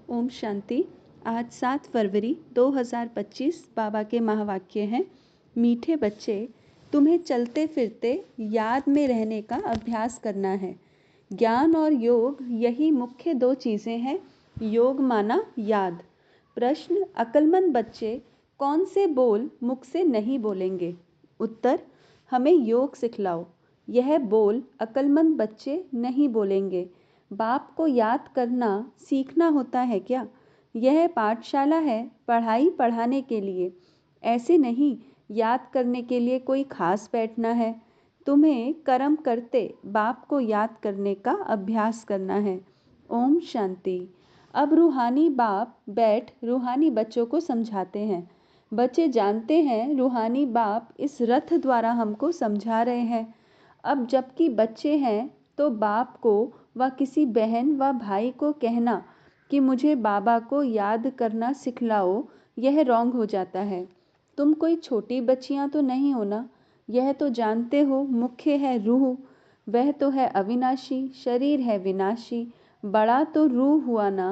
ओम शांति। आज 7 फरवरी 2025 बाबा के महावाक्य हैं। मीठे बच्चे, तुम्हें चलते फिरते याद में रहने का अभ्यास करना है। ज्ञान और योग यही मुख्य दो चीज़ें हैं। योग माना याद। प्रश्न, अक्लमंद बच्चे कौन से बोल मुख से नहीं बोलेंगे? उत्तर, हमें योग सिखलाओ। यह बोल अक्लमंद बच्चे नहीं बोलेंगे। बाप को याद करना सीखना होता है क्या? यह पाठशाला है पढ़ाई पढ़ाने के लिए, ऐसे नहीं याद करने के लिए कोई खास बैठना है। तुम्हें कर्म करते बाप को याद करने का अभ्यास करना है। ओम शांति। अब रूहानी बाप बैठ रूहानी बच्चों को समझाते हैं। बच्चे जानते हैं रूहानी बाप इस रथ द्वारा हमको समझा रहे हैं। अब जबकि बच्चे हैं तो बाप को व किसी बहन व भाई को कहना कि मुझे बाबा को याद करना सिखलाओ, यह रॉन्ग हो जाता है। तुम कोई छोटी बच्चियां तो नहीं हो ना? यह तो जानते हो मुख्य है रूह, वह तो है अविनाशी, शरीर है विनाशी। बड़ा तो रूह हुआ ना।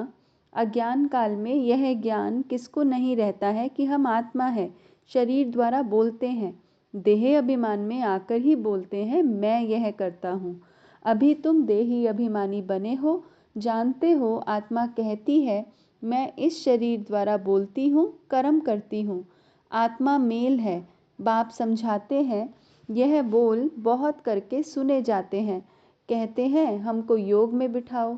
अज्ञान काल में यह ज्ञान किसको नहीं रहता है कि हम आत्मा है, शरीर द्वारा बोलते हैं, देह अभिमान में आकर ही बोलते हैं मैं यह करता हूँ। अभी तुम देही अभिमानी बने हो, जानते हो आत्मा कहती है मैं इस शरीर द्वारा बोलती हूँ, कर्म करती हूँ। आत्मा मेल है। बाप समझाते हैं यह बोल बहुत करके सुने जाते हैं। कहते हैं हमको योग में बिठाओ।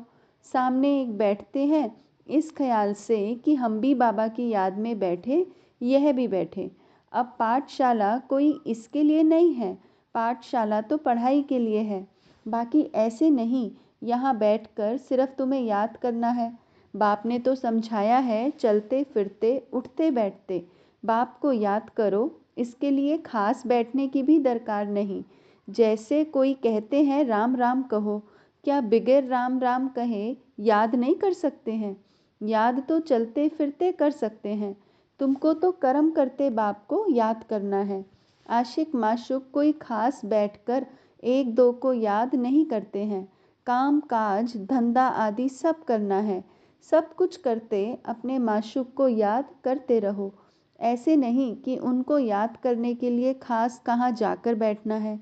सामने एक बैठते हैं इस ख्याल से कि हम भी बाबा की याद में बैठे, यह भी बैठे। अब पाठशाला कोई इसके लिए नहीं है, पाठशाला तो पढ़ाई के लिए है। बाकी ऐसे नहीं यहाँ बैठकर सिर्फ तुम्हें याद करना है। बाप ने तो समझाया है चलते फिरते उठते बैठते बाप को याद करो, इसके लिए खास बैठने की भी दरकार नहीं। जैसे कोई कहते हैं राम राम कहो, क्या बिगैर राम राम कहे याद नहीं कर सकते हैं? याद तो चलते फिरते कर सकते हैं। तुमको तो कर्म करते बाप को याद करना है। आशिक माशुक कोई खास बैठकर एक दो को याद नहीं करते हैं। काम काज धंधा आदि सब करना है। सब कुछ करते अपने माशुक को याद करते रहो। ऐसे नहीं कि उनको याद करने के लिए खास कहाँ जाकर बैठना है।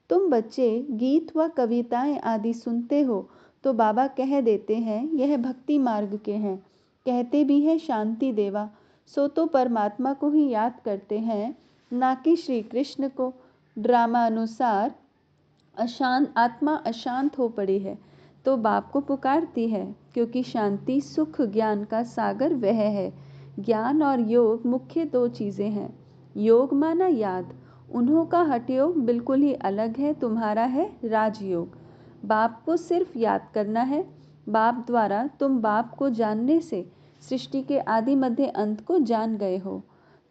तुम बच्चे गीत व कविताएं आदि सुनते हो तो बाबा कह देते हैं यह भक्ति मार्ग के हैं। कहते भी हैं शांति देवा, सो तो परमात्मा को ही याद करते हैं, ना कि श्री कृष्ण को। ड्रामा अनुसार आत्मा अशांत हो पड़ी है तो बाप को पुकारती है, क्योंकि शांति सुख ज्ञान का सागर वह है। ज्ञान और योग मुख्य दो चीज़ें हैं। योग माना याद, उन्हों का हठयोग बिल्कुल ही अलग है, तुम्हारा है राजयोग। बाप को सिर्फ याद करना है। बाप द्वारा तुम बाप को जानने से सृष्टि के आदि मध्य अंत को जान गए हो।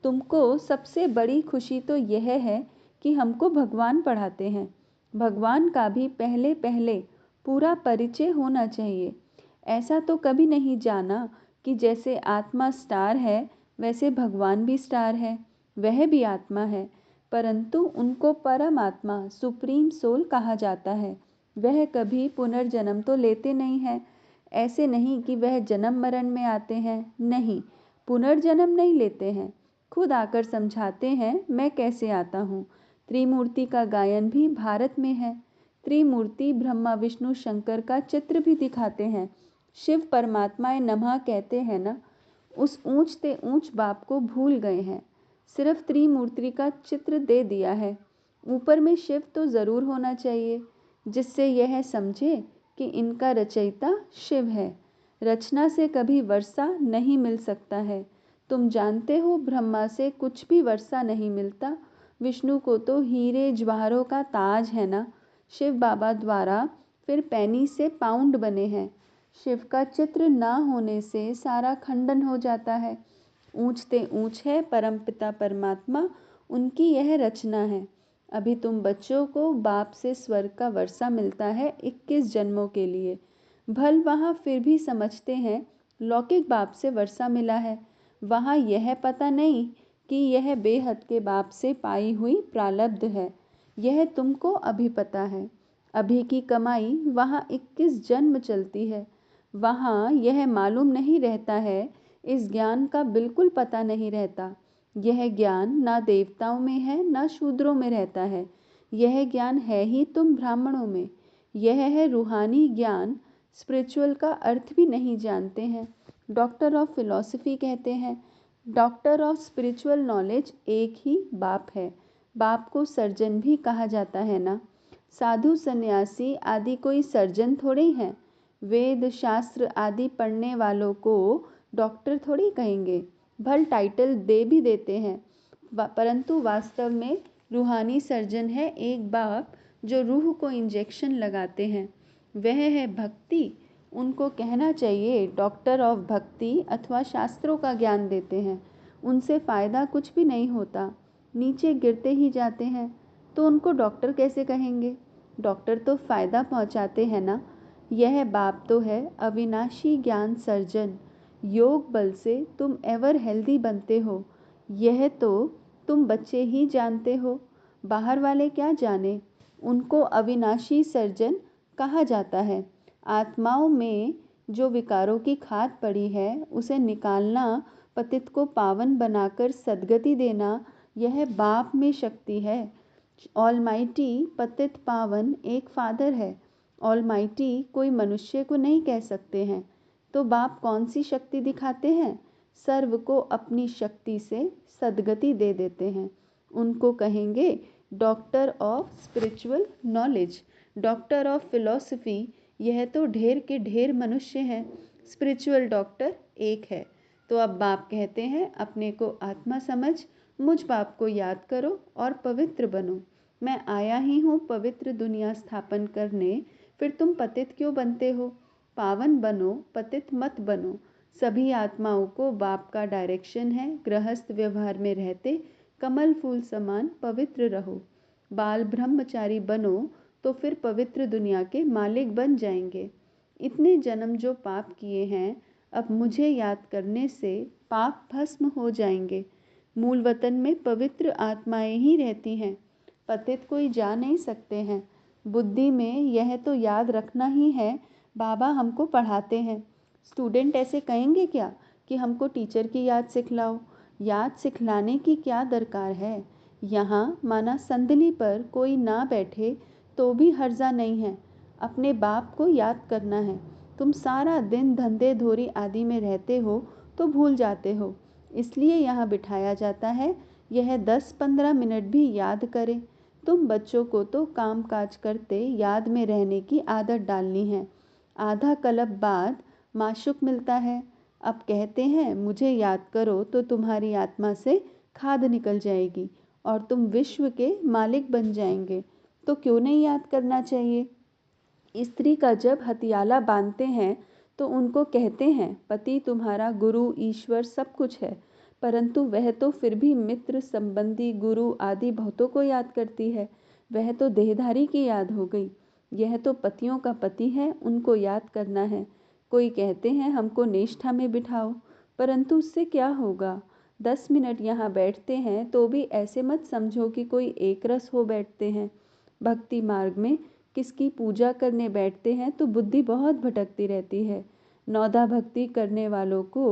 तुमको सबसे बड़ी खुशी तो यह है कि हमको भगवान पढ़ाते हैं। भगवान का भी पहले पहले पूरा परिचय होना चाहिए। ऐसा तो कभी नहीं जाना कि जैसे आत्मा स्टार है वैसे भगवान भी स्टार है, वह भी आत्मा है, परंतु उनको परमात्मा सुप्रीम सोल कहा जाता है। वह कभी पुनर्जन्म तो लेते नहीं हैं। ऐसे नहीं कि वह जन्म मरण में आते हैं, नहीं, पुनर्जन्म नहीं लेते हैं। खुद आकर समझाते हैं मैं कैसे आता हूँ। त्रिमूर्ति का गायन भी भारत में है। त्रिमूर्ति ब्रह्मा विष्णु शंकर का चित्र भी दिखाते हैं। शिव परमात्माए नमः कहते हैं ना, उस ऊंचते ऊंच बाप को भूल गए हैं। सिर्फ त्रिमूर्ति का चित्र दे दिया है। ऊपर में शिव तो ज़रूर होना चाहिए, जिससे यह समझे कि इनका रचयिता शिव है। रचना से कभी वर्षा नहीं मिल सकता है। तुम जानते हो ब्रह्मा से कुछ भी वर्षा नहीं मिलता। विष्णु को तो हीरे जवाहरों का ताज है ना। शिव बाबा द्वारा फिर पैनी से पाउंड बने हैं। शिव का चित्र ना होने से सारा खंडन हो जाता है। ऊंचते ऊंच है परमपिता परमात्मा, उनकी यह रचना है। अभी तुम बच्चों को बाप से स्वर्ग का वर्षा मिलता है 21 जन्मों के लिए। भल वहाँ फिर भी समझते हैं लौकिक बाप से वर्षा मिला है। वहाँ यह पता नहीं कि यह बेहद के बाप से पाई हुई प्रालब्ध है। यह तुमको अभी पता है। अभी की कमाई वहाँ 21 जन्म चलती है। वहाँ यह मालूम नहीं रहता है, इस ज्ञान का बिल्कुल पता नहीं रहता। यह ज्ञान ना देवताओं में है ना शूद्रों में रहता है, यह ज्ञान है ही तुम ब्राह्मणों में। यह है रूहानी ज्ञान। स्पिरिचुअल का अर्थ भी नहीं जानते हैं। डॉक्टर ऑफ फिलॉसफी कहते हैं, डॉक्टर ऑफ स्पिरिचुअल नॉलेज एक ही बाप है। बाप को सर्जन भी कहा जाता है ना। साधु सन्यासी आदि कोई सर्जन थोड़े ही हैं। वेद शास्त्र आदि पढ़ने वालों को डॉक्टर थोड़ी कहेंगे, भल टाइटल दे भी देते हैं, परंतु वास्तव में रूहानी सर्जन है एक बाप जो रूह को इंजेक्शन लगाते हैं। वह है भक्ति। उनको कहना चाहिए डॉक्टर ऑफ भक्ति अथवा शास्त्रों का ज्ञान देते हैं। उनसे फ़ायदा कुछ भी नहीं होता, नीचे गिरते ही जाते हैं, तो उनको डॉक्टर कैसे कहेंगे? डॉक्टर तो फ़ायदा पहुंचाते हैं ना। यह बाप तो है अविनाशी ज्ञान सर्जन। योग बल से तुम एवर हेल्दी बनते हो, यह तो तुम बच्चे ही जानते हो, बाहर वाले क्या जाने। उनको अविनाशी सर्जन कहा जाता है। आत्माओं में जो विकारों की खाद पड़ी है उसे निकालना, पतित को पावन बनाकर सद्गति देना, यह बाप में शक्ति है। ऑलमाइटी पतित पावन एक फादर है। ऑलमाइटी कोई मनुष्य को नहीं कह सकते हैं। तो बाप कौन सी शक्ति दिखाते हैं? सर्व को अपनी शक्ति से सद्गति दे देते हैं। उनको कहेंगे doctor of spiritual knowledge, doctor of philosophy. यह तो ढेर के ढेर मनुष्य हैं, स्पिरिचुअल डॉक्टर एक है। तो अब बाप कहते हैं अपने को आत्मा समझ, मुझ बाप को याद करो और पवित्र बनो। मैं आया ही हूँ पवित्र दुनिया स्थापन करने, फिर तुम पतित क्यों बनते हो? पावन बनो, पतित मत बनो। सभी आत्माओं को बाप का डायरेक्शन है, गृहस्थ व्यवहार में रहते कमल फूल समान पवित्र रहो। बाल ब्रह्मचारी बनो तो फिर पवित्र दुनिया के मालिक बन जाएंगे। इतने जन्म जो पाप किए हैं, अब मुझे याद करने से पाप भस्म हो जाएंगे। मूल वतन में पवित्र आत्माएं ही रहती हैं, पतित कोई जा नहीं सकते हैं। बुद्धि में यह तो याद रखना ही है, बाबा हमको पढ़ाते हैं। स्टूडेंट ऐसे कहेंगे क्या कि हमको टीचर की याद सिखलाओ? याद सिखलाने की क्या दरकार है? यहाँ माना संदली पर कोई ना बैठे तो भी हर्जा नहीं है, अपने बाप को याद करना है। तुम सारा दिन धंधे धोरी आदि में रहते हो तो भूल जाते हो, इसलिए यहाँ बिठाया जाता है। यह 10-15 मिनट भी याद करे। तुम बच्चों को तो काम काज करते याद में रहने की आदत डालनी है। आधा कल्प बाद माशुक मिलता है। अब कहते हैं मुझे याद करो तो तुम्हारी आत्मा से खाद निकल जाएगी और तुम विश्व के मालिक बन जाएंगे। तो क्यों नहीं याद करना चाहिए? स्त्री का जब हथियाला बांधते हैं तो उनको कहते हैं पति तुम्हारा गुरु ईश्वर सब कुछ है, परंतु वह तो फिर भी मित्र संबंधी गुरु आदि बहुतों को याद करती है। वह तो देहधारी की याद हो गई। यह तो पतियों का पति है, उनको याद करना है। कोई कहते हैं हमको निष्ठा में बिठाओ, परंतु उससे क्या होगा? 10 मिनट यहाँ बैठते हैं तो भी ऐसे मत समझो कि कोई एक रस हो बैठते हैं। भक्ति मार्ग में किसकी पूजा करने बैठते हैं तो बुद्धि बहुत भटकती रहती है। नौधा भक्ति करने वालों को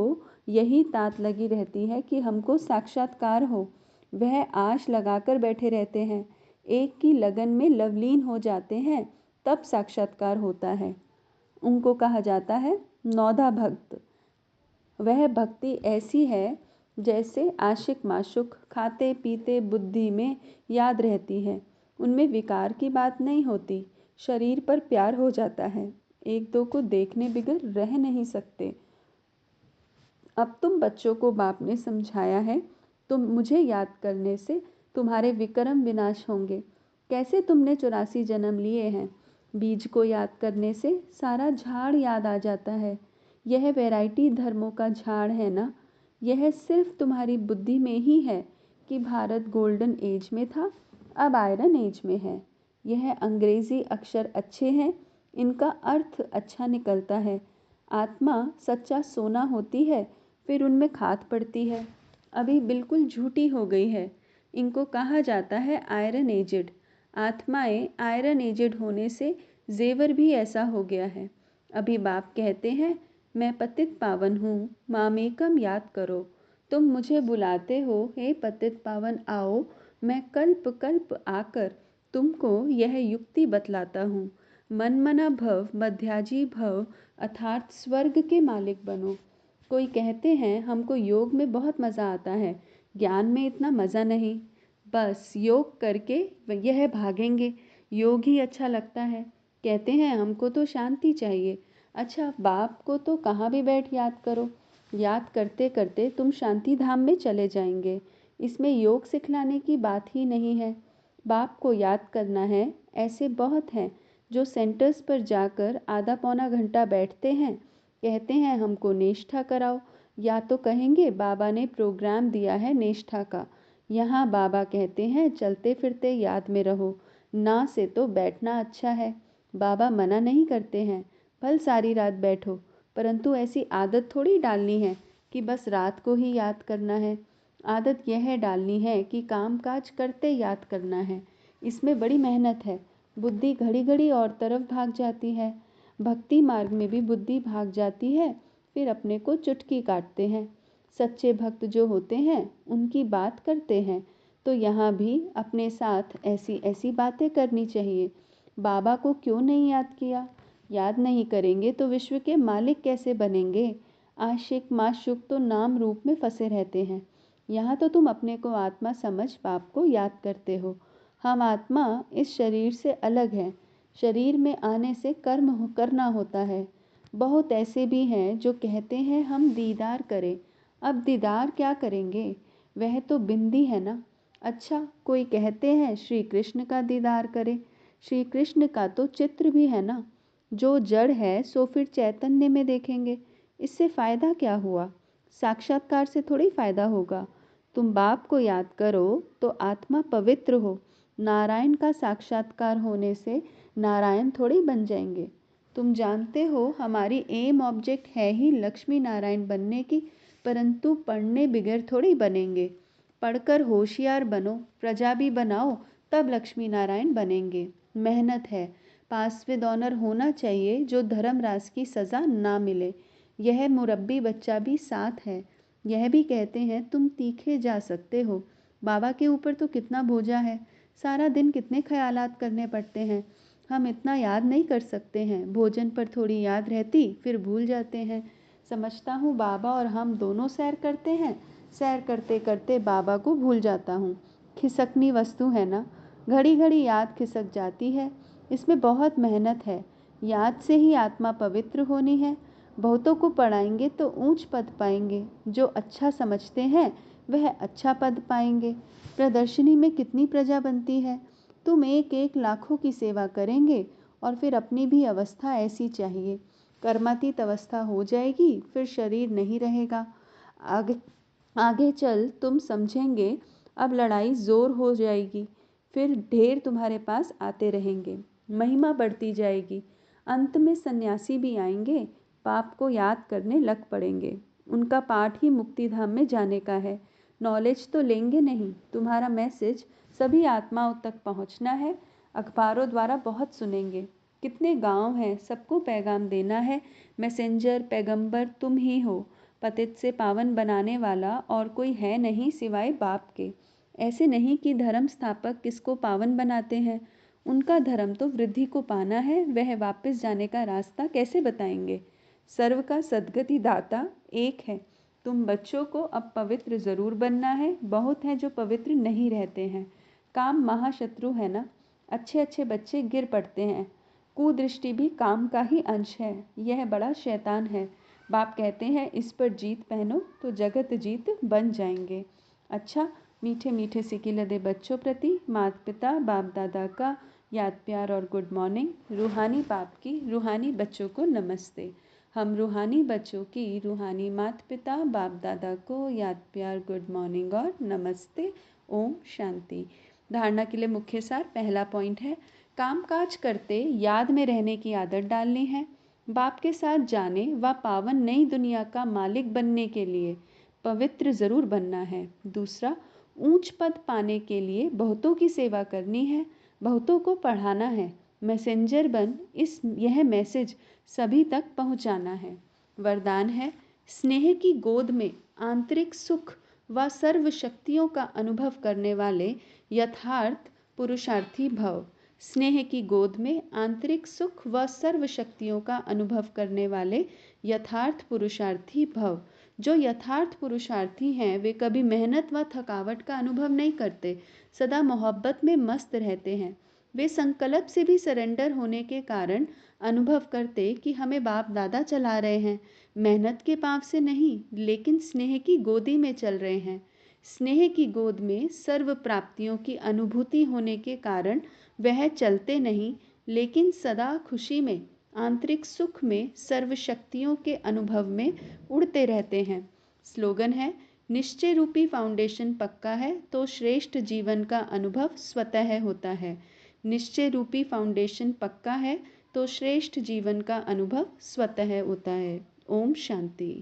यही तात लगी रहती है कि हमको साक्षात्कार हो। वह आश लगाकर बैठे रहते हैं, एक की लगन में लवलीन हो जाते हैं, तब साक्षात्कार होता है। उनको कहा जाता है नौधा भक्त। वह भक्ति ऐसी है जैसे आशिक माशुक खाते पीते बुद्धि में याद रहती है। उनमें विकार की बात नहीं होती, शरीर पर प्यार हो जाता है, एक दो को देखने बिगर रह नहीं सकते। अब तुम बच्चों को बाप ने समझाया है, तुम मुझे याद करने से तुम्हारे विक्रम विनाश होंगे। कैसे तुमने 84 जन्म लिए हैं? बीज को याद करने से सारा झाड़ याद आ जाता है। यह वैरायटी धर्मों का झाड़ है ना। यह सिर्फ तुम्हारी बुद्धि में ही है कि भारत गोल्डन एज में था, अब आयरन एज में है। यह अंग्रेजी अक्षर अच्छे हैं, इनका अर्थ अच्छा निकलता है। आत्मा सच्चा सोना होती है, फिर उनमें खाद पड़ती है, अभी बिल्कुल झूठी हो गई है। इनको कहा जाता है आयरन एजेड। आत्माएं आयरन एजेड होने से जेवर भी ऐसा हो गया है। अभी बाप कहते हैं, मैं पतित पावन हूँ, मामेकम याद करो। तुम मुझे बुलाते हो, हे पतित पावन आओ, मैं कल्प कल्प आकर तुमको यह युक्ति बतलाता हूँ। मनमना भव, मध्याजी भव, अर्थात स्वर्ग के मालिक बनो। कोई कहते हैं हमको योग में बहुत मज़ा आता है, ज्ञान में इतना मज़ा नहीं, बस योग करके यह भागेंगे, योग ही अच्छा लगता है। कहते हैं हमको तो शांति चाहिए। अच्छा, बाप को तो कहाँ भी बैठ याद करो, याद करते करते तुम शांति धाम में चले जाएंगे। इसमें योग सिखलाने की बात ही नहीं है। बाप को याद करना है, ऐसे बहुत हैं जो सेंटर्स पर जाकर आधा पौना घंटा बैठते हैं, कहते हैं हमको निष्ठा कराओ, या तो कहेंगे बाबा ने प्रोग्राम दिया है निष्ठा का। यहाँ बाबा कहते हैं चलते फिरते याद में रहो, ना से तो बैठना अच्छा है। बाबा मना नहीं करते हैं, भल सारी रात बैठो, परंतु ऐसी आदत थोड़ी डालनी है कि बस रात को ही याद करना है। आदत यह डालनी है कि काम काज करते याद करना है। इसमें बड़ी मेहनत है, बुद्धि घड़ी घड़ी और तरफ भाग जाती है। भक्ति मार्ग में भी बुद्धि भाग जाती है, फिर अपने को चुटकी काटते हैं। सच्चे भक्त जो होते हैं उनकी बात करते हैं, तो यहाँ भी अपने साथ ऐसी ऐसी बातें करनी चाहिए। बाबा को क्यों नहीं याद किया? याद नहीं करेंगे तो विश्व के मालिक कैसे बनेंगे? आशिक माशूक तो नाम रूप में फंसे रहते हैं। यहाँ तो तुम अपने को आत्मा समझ बाप को याद करते हो। हम आत्मा इस शरीर से अलग हैं, शरीर में आने से कर्म करना होता है। बहुत ऐसे भी हैं जो कहते हैं हम दीदार करें। अब दीदार क्या करेंगे, वह तो बिंदी है ना। अच्छा, कोई कहते हैं श्री कृष्ण का दीदार करें। श्री कृष्ण का तो चित्र भी है ना, जो जड़ है सो फिर चैतन्य में देखेंगे। इससे फायदा क्या हुआ? साक्षात्कार से थोड़ी फायदा होगा। तुम बाप को याद करो तो आत्मा पवित्र हो। नारायण का साक्षात्कार होने से नारायण थोड़ी बन जाएंगे। तुम जानते हो हमारी एम ऑब्जेक्ट है ही लक्ष्मी नारायण बनने की, परंतु पढ़ने बिगैर थोड़ी बनेंगे। पढ़कर होशियार बनो, प्रजा भी बनाओ, तब लक्ष्मी नारायण बनेंगे। मेहनत है, पास विद ऑनर होना चाहिए, जो धर्मराज की सज़ा ना मिले। यह मुरब्बी बच्चा भी साथ है। यह भी कहते हैं तुम तीखे जा सकते हो। बाबा के ऊपर तो कितना बोझा है, सारा दिन कितने ख्यालात करने पड़ते हैं। हम इतना याद नहीं कर सकते हैं, भोजन पर थोड़ी याद रहती फिर भूल जाते हैं। समझता हूँ बाबा और हम दोनों सैर करते हैं, सैर करते करते बाबा को भूल जाता हूँ। खिसकनी वस्तु है ना, घड़ी घड़ी याद खिसक जाती है। इसमें बहुत मेहनत है, याद से ही आत्मा पवित्र होनी है। बहुतों को पढ़ाएंगे तो ऊंच पद पाएंगे, जो अच्छा समझते हैं वह अच्छा पद पाएंगे। प्रदर्शनी में कितनी प्रजा बनती है, तुम एक एक लाखों की सेवा करेंगे और फिर अपनी भी अवस्था ऐसी चाहिए। कर्मातीत अवस्था हो जाएगी, फिर शरीर नहीं रहेगा। आगे आगे चल तुम समझेंगे, अब लड़ाई जोर हो जाएगी, फिर ढेर तुम्हारे पास आते रहेंगे, महिमा बढ़ती जाएगी। अंत में सन्यासी भी आएंगे, पाप को याद करने लग पड़ेंगे। उनका पाठ ही मुक्ति धाम में जाने का है। नॉलेज तो लेंगे नहीं, तुम्हारा मैसेज सभी आत्माओं तक पहुंचना है। अखबारों द्वारा बहुत सुनेंगे, कितने गांव हैं, सबको पैगाम देना है। मैसेंजर पैगंबर तुम ही हो, पतित से पावन बनाने वाला और कोई है नहीं सिवाय बाप के। ऐसे नहीं कि धर्म स्थापक किसको पावन बनाते हैं, उनका धर्म तो वृद्धि को पाना है, वह वापस जाने का रास्ता कैसे बताएंगे। सर्व का सद्गति दाता एक है। तुम बच्चों को अब पवित्र ज़रूर बनना है, बहुत हैं जो पवित्र नहीं रहते हैं। काम महाशत्रु है ना, अच्छे अच्छे बच्चे गिर पड़ते हैं। कुदृष्टि भी काम का ही अंश है, यह बड़ा शैतान है। बाप कहते हैं इस पर जीत पहनो तो जगत जीत बन जाएंगे। अच्छा, मीठे मीठे सिकी लदे बच्चों प्रति माता पिता बाप दादा का याद प्यार और गुड मॉर्निंग। रूहानी बाप की रूहानी बच्चों को नमस्ते। हम रूहानी बच्चों की रूहानी माता पिता बाप दादा को याद प्यार गुड मॉर्निंग और नमस्ते। ओम शांति। धारणा के लिए मुख्य सार, पहला पॉइंट है, कामकाज करते याद में रहने की आदत डालनी है। बाप के साथ जाने व पावन नई दुनिया का मालिक बनने के लिए पवित्र ज़रूर बनना है। दूसरा, ऊंच पद पाने के लिए बहुतों की सेवा करनी है, बहुतों को पढ़ाना है, मैसेंजर बन यह मैसेज सभी तक पहुंचाना है। वरदान है, स्नेह की गोद में आंतरिक सुख व सर्व शक्तियों का अनुभव करने वाले यथार्थ पुरुषार्थी भव। स्नेह की गोद में आंतरिक सुख व सर्व शक्तियों का अनुभव करने वाले यथार्थ पुरुषार्थी भव। जो यथार्थ पुरुषार्थी हैं वे कभी मेहनत व थकावट का अनुभव नहीं करते, सदा मोहब्बत में मस्त रहते हैं। वे संकल्प से भी सरेंडर होने के कारण अनुभव करते कि हमें बाप दादा चला रहे हैं, मेहनत के पाँव से नहीं लेकिन स्नेह की गोदी में चल रहे हैं। स्नेह की गोद में सर्व प्राप्तियों की अनुभूति होने के कारण वह चलते नहीं लेकिन सदा खुशी में, आंतरिक सुख में, सर्व शक्तियों के अनुभव में उड़ते रहते हैं। स्लोगन है, निश्चय रूपी फाउंडेशन पक्का है तो श्रेष्ठ जीवन का अनुभव स्वतः होता है। निश्चय रूपी फाउंडेशन पक्का है तो श्रेष्ठ जीवन का अनुभव स्वतः होता है। ओम शांति।